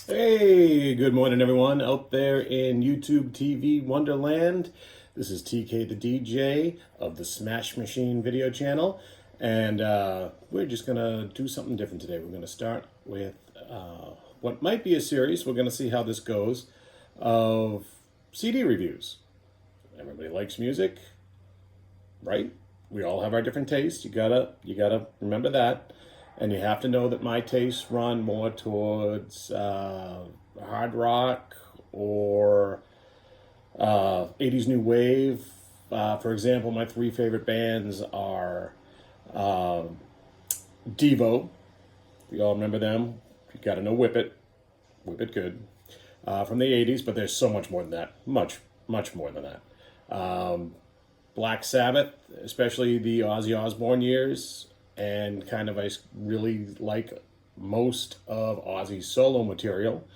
Hey, good morning, everyone out there in YouTube TV Wonderland. This is TK the DJ of the Smash Machine video channel, and we're just going to do something different today. We're going to start with what might be a series. We're going to see how this goes of CD reviews. Everybody likes music, right? We all have our different tastes. You gotta remember that. And you have to know that my tastes run more towards hard rock or 80s new wave. For example, my three favorite bands are Devo. We all remember them. You got to know Whip It. Whip It Good. From the 80s, but there's so much more than that. Much more than that. Black Sabbath, especially the Ozzy Osbourne years. And I really like most of Ozzy's solo material.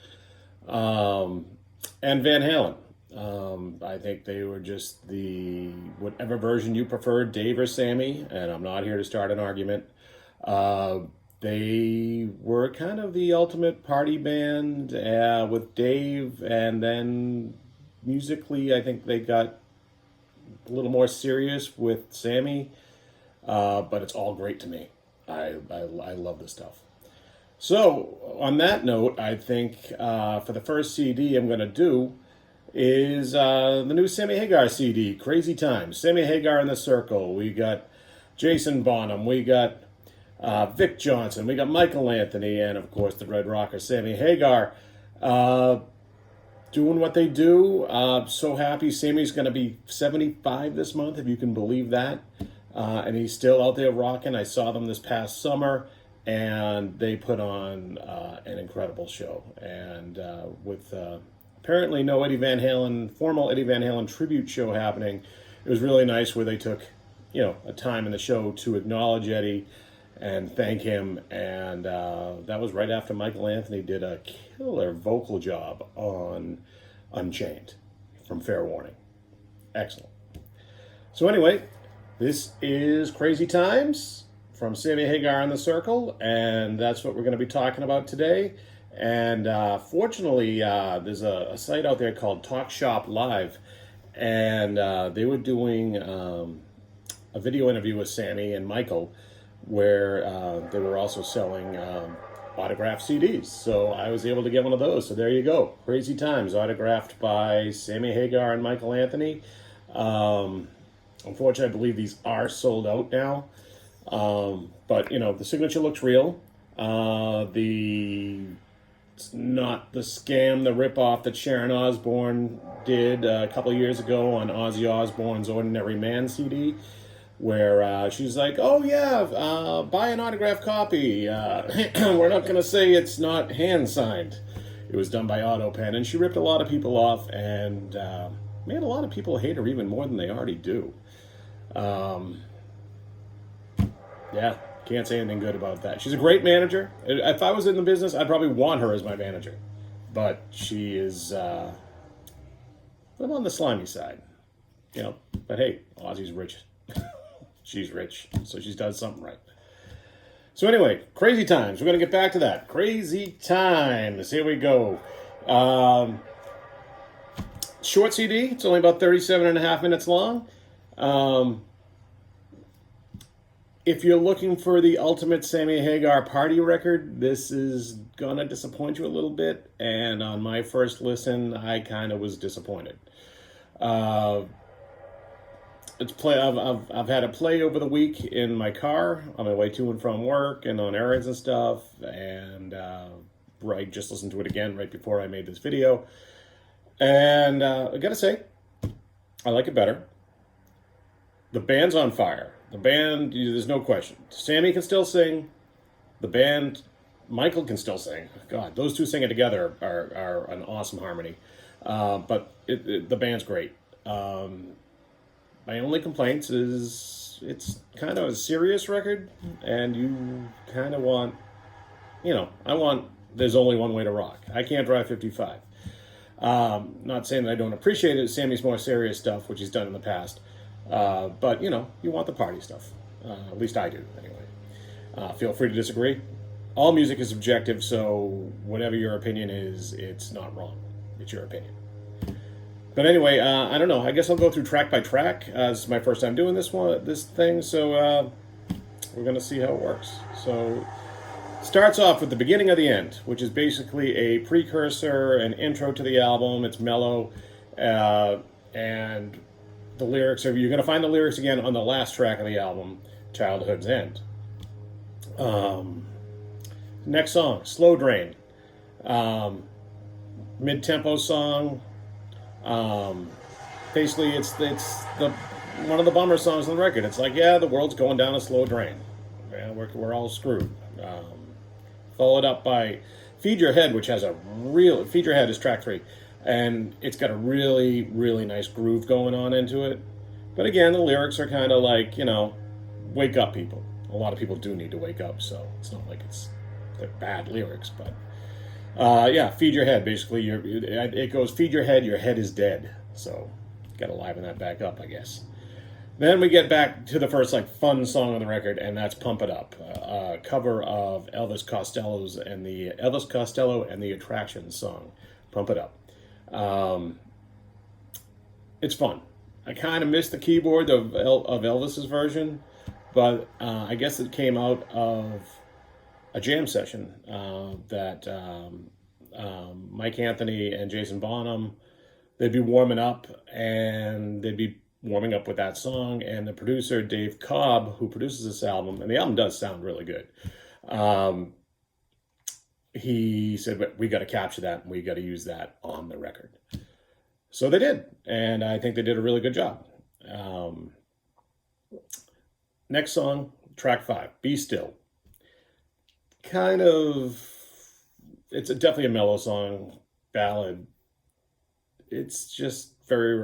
And Van Halen. I think they were just whatever version you preferred, Dave or Sammy, and I'm not here to start an argument. They were kind of the ultimate party band with Dave, and then musically, I think they got a little more serious with Sammy. But it's all great to me. I love this stuff. So, on that note, I think for the first CD I'm going to do is the new Sammy Hagar CD, Crazy Times. Sammy Hagar in the Circle. We got Jason Bonham. We got Vic Johnson. We got Michael Anthony. And, of course, the Red Rocker, Sammy Hagar. Doing what they do. So happy. Sammy's going to be 75 this month, if you can believe that. And he's still out there rocking. I saw them this past summer, and they put on an incredible show. And with apparently no formal Eddie Van Halen tribute show happening, it was really nice where they took, a time in the show to acknowledge Eddie and thank him. And that was right after Michael Anthony did a killer vocal job on Unchained from Fair Warning. Excellent. So anyway, this is Crazy Times from Sammy Hagar in the Circle, and that's what we're going to be talking about today. And fortunately, there's a site out there called Talk Shop Live, and they were doing a video interview with Sammy and Michael, where they were also selling autographed CDs. So I was able to get one of those. So there you go, Crazy Times, autographed by Sammy Hagar and Michael Anthony. Unfortunately, I believe these are sold out now. But, the signature looks real. It's not the scam, the ripoff that Sharon Osbourne did a couple of years ago on Ozzy Osbourne's Ordinary Man CD, where she's like, oh yeah, buy an autographed copy. We're not going to say it's not hand-signed. It was done by AutoPen, and she ripped a lot of people off, and man, a lot of people hate her even more than they already do. Yeah, can't say anything good about that. She's a great manager. If I was in the business, I'd probably want her as my manager. But she is I'm on the slimy side. But hey, Ozzy's rich. She's rich, so she's done something right. So anyway, Crazy Times. We're going to get back to that. Crazy Times. Here we go. Short CD. It's only about 37 and a half minutes long. If you're looking for the ultimate Sammy Hagar party record, this is gonna disappoint you a little bit. And on my first listen, I kind of was disappointed. I've had it play over the week in my car on my way to and from work and on errands and stuff. And I just listened to it again right before I made this video. And I gotta say, I like it better. The band's on fire. The band, there's no question. Sammy can still sing. The band, Michael can still sing. God, those two singing together are an awesome harmony. But the band's great. My only complaints is it's kind of a serious record, and you kind of want, There's Only One Way to Rock. I Can't Drive 55. Not saying that I don't appreciate it. Sammy's more serious stuff, which he's done in the past. But, you want the party stuff. At least I do, anyway. Feel free to disagree. all music is subjective, so whatever your opinion is, it's not wrong. It's your opinion. But anyway, I don't know. I guess I'll go through track by track. This is my first time doing this thing, so we're gonna see how it works. So starts off with the beginning of the end, which is basically a precursor, an intro to the album. It's mellow, and the lyrics are, you're gonna find the lyrics again on the last track of the album, Childhood's End. Next song, Slow Drain. Mid-tempo song. Basically, it's the one of the bummer songs on the record. It's like, yeah, the world's going down a slow drain. Yeah, we're all screwed. Followed up by Feed Your Head, which has Feed Your Head is track 3, and it's got a really, really nice groove going on into it. But again, the lyrics are kind of like, wake up, people. A lot of people do need to wake up, so it's not like they're bad lyrics, but yeah, Feed Your Head. Basically, it goes, feed your head is dead. So, got to liven that back up, I guess. Then we get back to the first fun song on the record, and that's "Pump It Up," a cover of Elvis Costello and the Attractions song, "Pump It Up." It's fun. I kind of missed the keyboard of Elvis's version, but I guess it came out of a jam session that Mike Anthony and Jason Bonham, they'd be warming up, and they'd be warming up with that song, and the producer Dave Cobb, who produces this album, and the album does sound really good, he said, we got to capture that, and we got to use that on the record. So they did, and I think they did a really good job. Next song, track 5, Be Still. It's definitely a mellow song, ballad. It's just very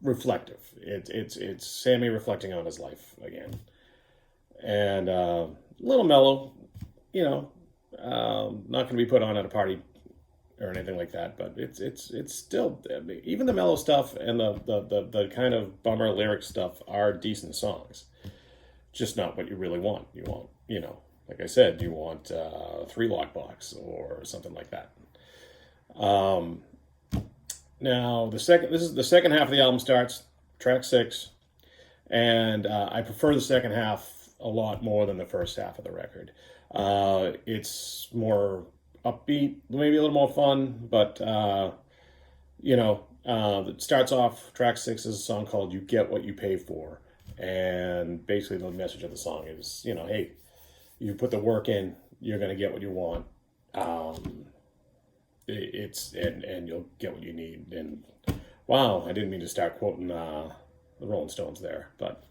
reflective. It's Sammy reflecting on his life again, and a little mellow, not going to be put on at a party or anything like that. But it's still, even the mellow stuff and the kind of bummer lyric stuff are decent songs. Just not what you really want. You want, like I said, you want 3 Lockbox or something like that. Now this is the second half of the album starts, track 6, and I prefer the second half a lot more than the first half of the record. It's more upbeat, maybe a little more fun, but it starts off, track 6 is a song called "You Get What You Pay For," and basically the message of the song is, hey, you put the work in, you're gonna get what you want. And you'll get what you need. And wow, I didn't mean to start quoting the Rolling Stones there, but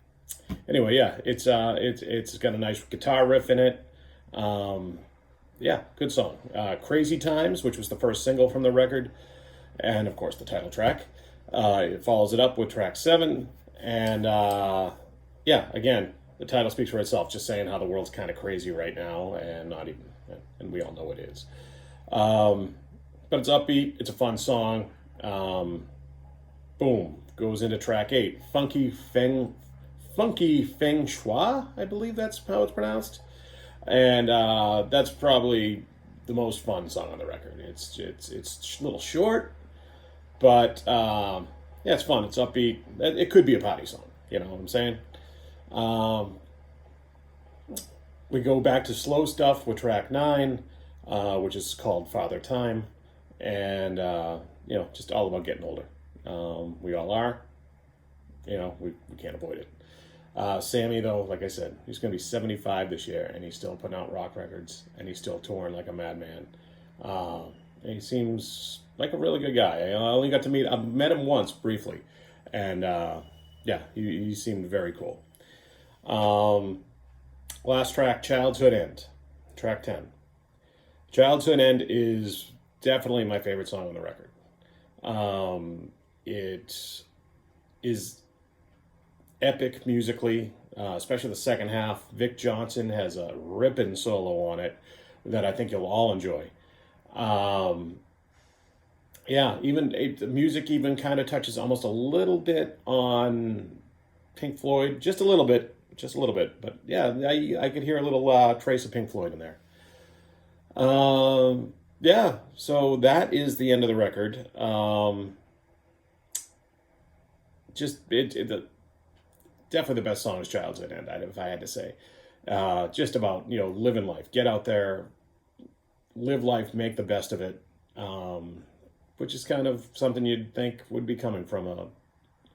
anyway, yeah, it's got a nice guitar riff in it. Yeah, good song. Crazy Times, which was the first single from the record, and of course the title track. It follows it up with track 7, and yeah, again, the title speaks for itself, just saying how the world's kind of crazy right now, and we all know it is. But it's upbeat, it's a fun song. Boom, goes into track 8, Funky Feng Shui, I believe that's how it's pronounced. And that's probably the most fun song on the record. It's a little short, but yeah, it's fun. It's upbeat. It could be a party song. You know what I'm saying? We go back to slow stuff with track 9, which is called Father Time, and just all about getting older. We all are. We can't avoid it. Sammy, though, like I said, he's going to be 75 this year, and he's still putting out rock records, and he's still touring like a madman. And he seems like a really good guy. I met him once briefly, and yeah, he seemed very cool. Last track, Childhood End, track 10. Childhood End is definitely my favorite song on the record. It is epic musically, especially the second half. Vic Johnson has a ripping solo on it that I think you'll all enjoy. Yeah, the music even kind of touches almost a little bit on Pink Floyd, just a little bit, but yeah, I could hear a little trace of Pink Floyd in there. Yeah, so that is the end of the record. Just definitely the best song is Childhood End, if I had to say. Just about, living life. Get out there, live life, make the best of it, which is kind of something you'd think would be coming from a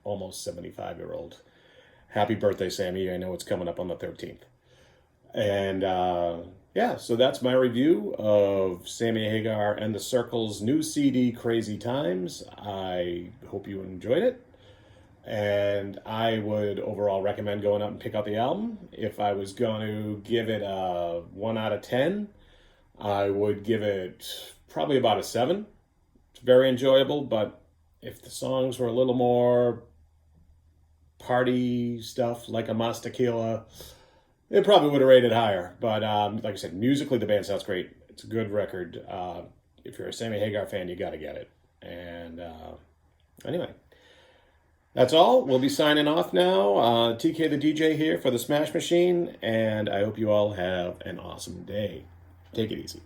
almost 75-year-old. Happy birthday, Sammy. I know it's coming up on the 13th. And yeah, so that's my review of Sammy Hagar and the Circle's new CD, Crazy Times. I hope you enjoyed it. And I would overall recommend going out and pick out the album. If I was going to give it a 1 out of 10, I would give it probably about a 7. It's very enjoyable, but if the songs were a little more party stuff, like a Mas Tequila, it probably would have rated higher. But like I said, musically, the band sounds great. It's a good record. If you're a Sammy Hagar fan, you got to get it. And anyway, that's all. We'll be signing off now. TK the DJ here for the Smash Machine, and I hope you all have an awesome day. Take it easy.